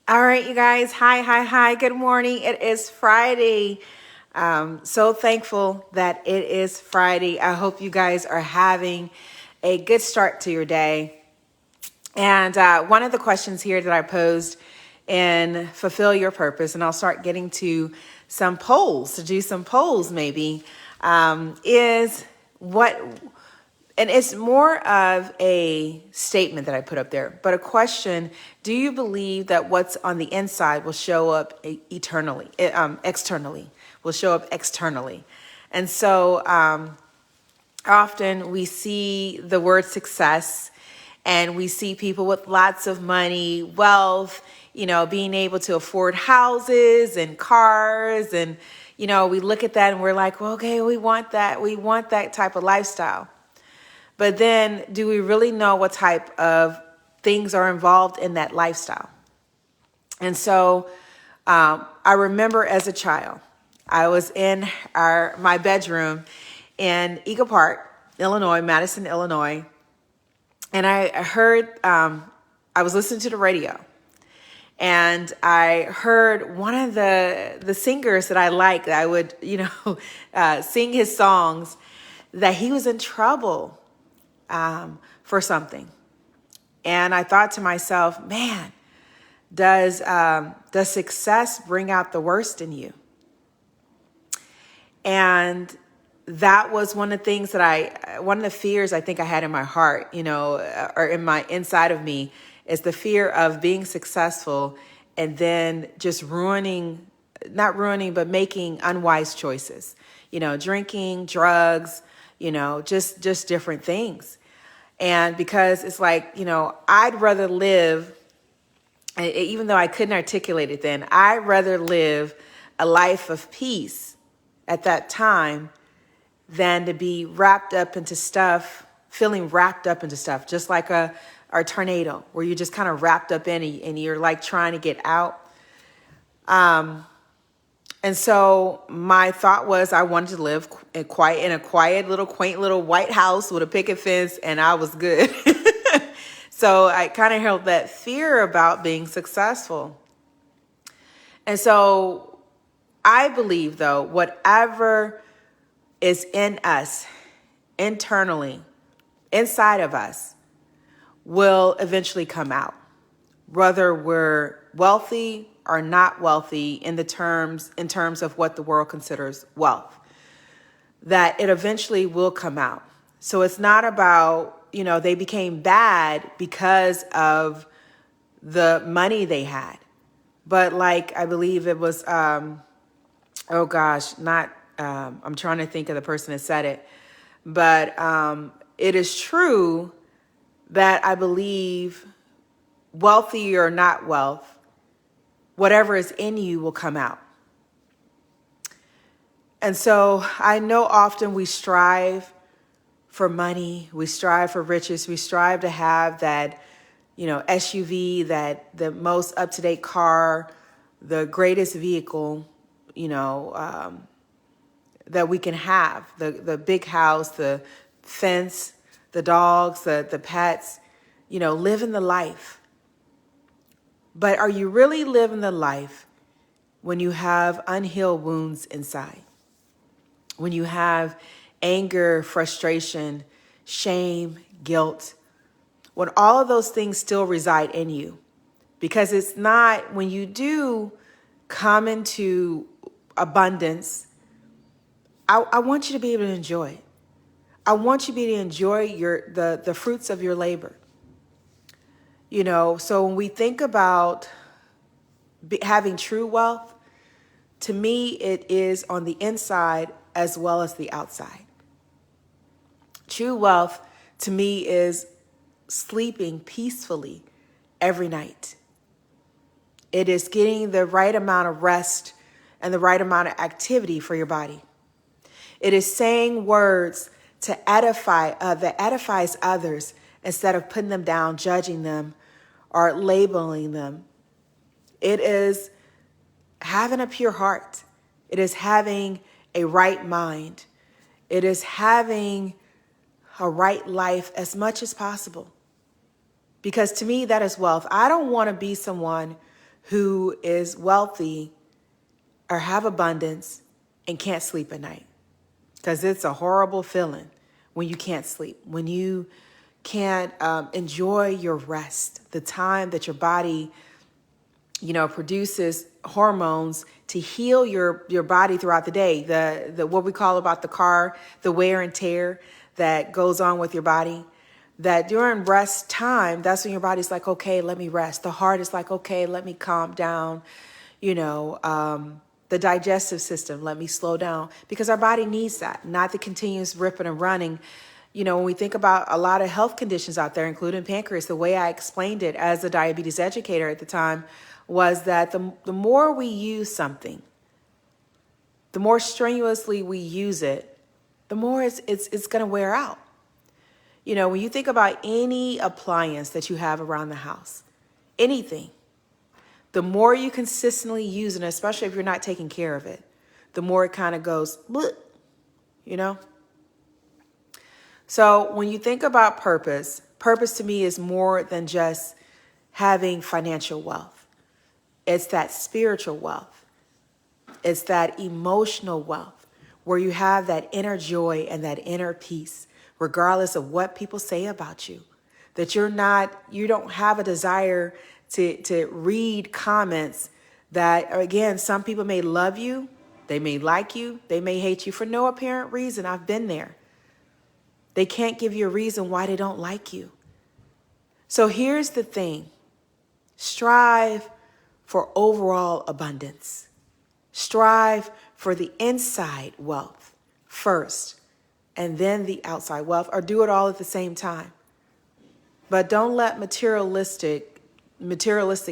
All right, you guys. Hi. Good morning. It is Friday. So thankful that it is Friday. I hope you guys are having a good start to your day. And one of the questions here that I posed in Fulfill Your Purpose, and I'll start getting to some polls, to do some polls maybe, is what, and it's more of a statement that I put up there, but a question: do you believe that what's on the inside will show up externally, will show up externally? And so often we see the word success and we see people with lots of money, wealth, being able to afford houses and cars. And, we look at that and we're like, well, okay, we want that. We want that type of lifestyle. But then do we really know what type of things are involved in that lifestyle? And so I remember as a child, I was in my bedroom in Eagle Park, Illinois, Madison, Illinois. And I heard, I was listening to the radio. And I heard one of the singers that I liked, that I would, sing his songs, that he was in trouble for something. And I thought to myself, man, does success bring out the worst in you? And that was one of the things one of the fears I think I had in my heart, or in my inside of me, is the fear of being successful and then just not ruining, but making unwise choices, drinking, drugs, just different things. And because it's like, I'd rather live, even though I couldn't articulate it then, I'd rather live a life of peace at that time than to be wrapped up into stuff, feeling wrapped up into stuff, just like a tornado where you're just kind of wrapped up in it and you're like trying to get out. And so my thought was I wanted to live in a quiet little quaint little white house with a picket fence, and I was good. So I kind of held that fear about being successful. And so I believe, though, whatever is in us, internally, inside of us, will eventually come out, whether we're wealthy or not wealthy in terms of what the world considers wealth, that it eventually will come out. So it's not about, they became bad because of the money they had. But like, I believe it was, I'm trying to think of the person that said it, but it is true that I believe, wealthy or not wealth, whatever is in you will come out. And so I know often we strive for money, we strive for riches, we strive to have that, SUV, that the most up-to-date car, the greatest vehicle, that we can have, the big house, the fence, the dogs, the pets, living the life. But are you really living the life when you have unhealed wounds inside? When you have anger, frustration, shame, guilt, when all of those things still reside in you? Because it's not, when you do come into abundance, I want you to be able to enjoy it. I want you to be able to enjoy the fruits of your labor. So when we think about having true wealth, to me, it is on the inside as well as the outside. True wealth to me is sleeping peacefully every night. It is getting the right amount of rest and the right amount of activity for your body. It is saying words to edify, that edifies others instead of putting them down, judging them, or labeling them. It is having a pure heart. It is having a right mind. It is having a right life as much as possible. Because to me, that is wealth. I don't want to be someone who is wealthy or have abundance and can't sleep at night. Because it's a horrible feeling when you can't sleep, when you can't enjoy your rest, the time that your body, produces hormones to heal your body throughout the day. The what we call about the car, the wear and tear that goes on with your body. That during rest time, that's when your body's like, okay, let me rest. The heart is like, okay, let me calm down. The digestive system, let me slow down, because our body needs that, not the continuous ripping and running. When we think about a lot of health conditions out there, including pancreas, the way I explained it as a diabetes educator at the time was that the more we use something, the more strenuously we use it, the more it's going to wear out. When you think about any appliance that you have around the house, anything, the more you consistently use it, especially if you're not taking care of it, the more it kind of goes, bleh, So when you think about purpose to me is more than just having financial wealth. It's that spiritual wealth. It's that emotional wealth where you have that inner joy and that inner peace, regardless of what people say about you. That you don't have a desire to read comments that, again, some people may love you, they may like you, they may hate you for no apparent reason. I've been there. They can't give you a reason why they don't like you. So here's the thing. Strive for overall abundance. Strive for the inside wealth first, and then the outside wealth, or do it all at the same time. But don't let materialistic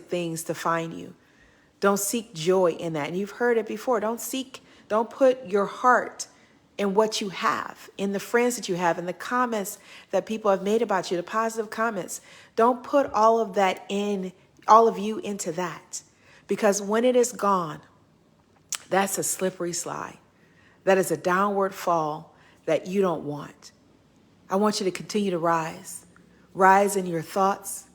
things define you. Don't seek joy in that. And you've heard it before. Don't put your heart in what you have, in the friends that you have, in the comments that people have made about you, the positive comments. Don't put all of you into that. Because when it is gone, that's a slippery slide. That is a downward fall that you don't want. I want you to continue to rise. Rise in your thoughts.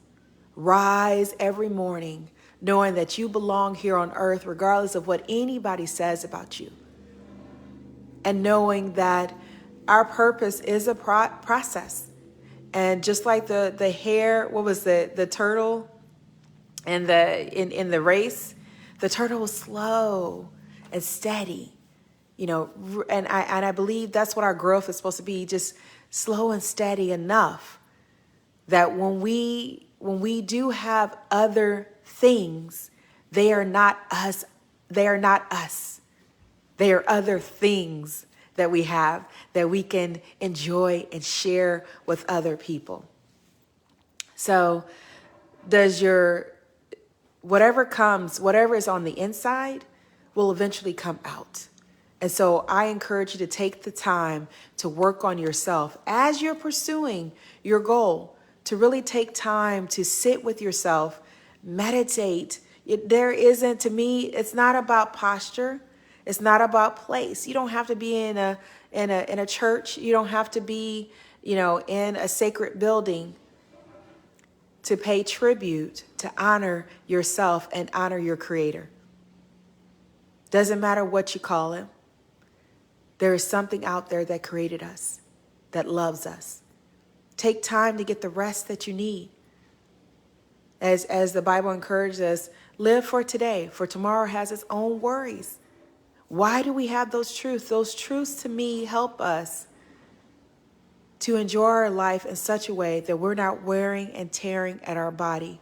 Rise every morning knowing that you belong here on earth regardless of what anybody says about you. And knowing that our purpose is a process. And just like the hare, what was the turtle and in the race, the turtle was slow and steady, and I believe that's what our growth is supposed to be, just slow and steady enough that when we do have other things, they are not us. They are not us. They are other things that we have that we can enjoy and share with other people. So does whatever is on the inside will eventually come out. And so I encourage you to take the time to work on yourself as you're pursuing your goal, to really take time to sit with yourself, meditate. To me, it's not about posture. It's not about place. You don't have to be in a church. You don't have to be, in a sacred building to pay tribute, to honor yourself and honor your Creator. Doesn't matter what you call Him. There is something out there that created us, that loves us. Take time to get the rest that you need. As the Bible encourages us, live for today, for tomorrow has its own worries. Why do we have those truths? Those truths to me help us to enjoy our life in such a way that we're not wearing and tearing at our body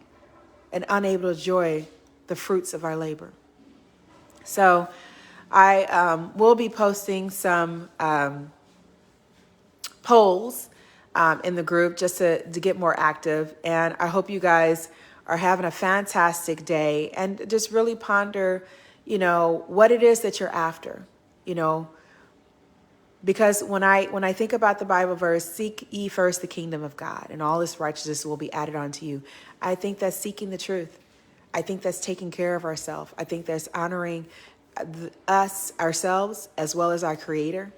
and unable to enjoy the fruits of our labor. So I will be posting some polls in the group just to get more active. And I hope you guys are having a fantastic day and just really ponder, what it is that you're after, because when I think about the Bible verse, seek ye first the kingdom of God and all His righteousness will be added onto you. I think that's seeking the truth. I think that's taking care of ourselves. I think that's honoring ourselves, as well as our Creator,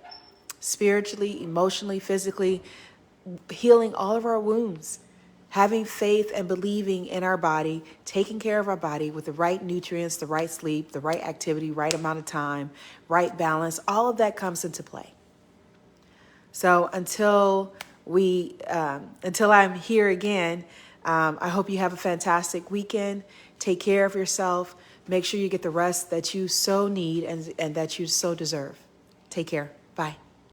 spiritually, emotionally, physically, healing all of our wounds, Having faith and believing in our body, taking care of our body with the right nutrients, the right sleep, the right activity, right amount of time, right balance, all of that comes into play. So until I'm here again, I hope you have a fantastic weekend. Take care of yourself. Make sure you get the rest that you so need and that you so deserve. Take care. Bye.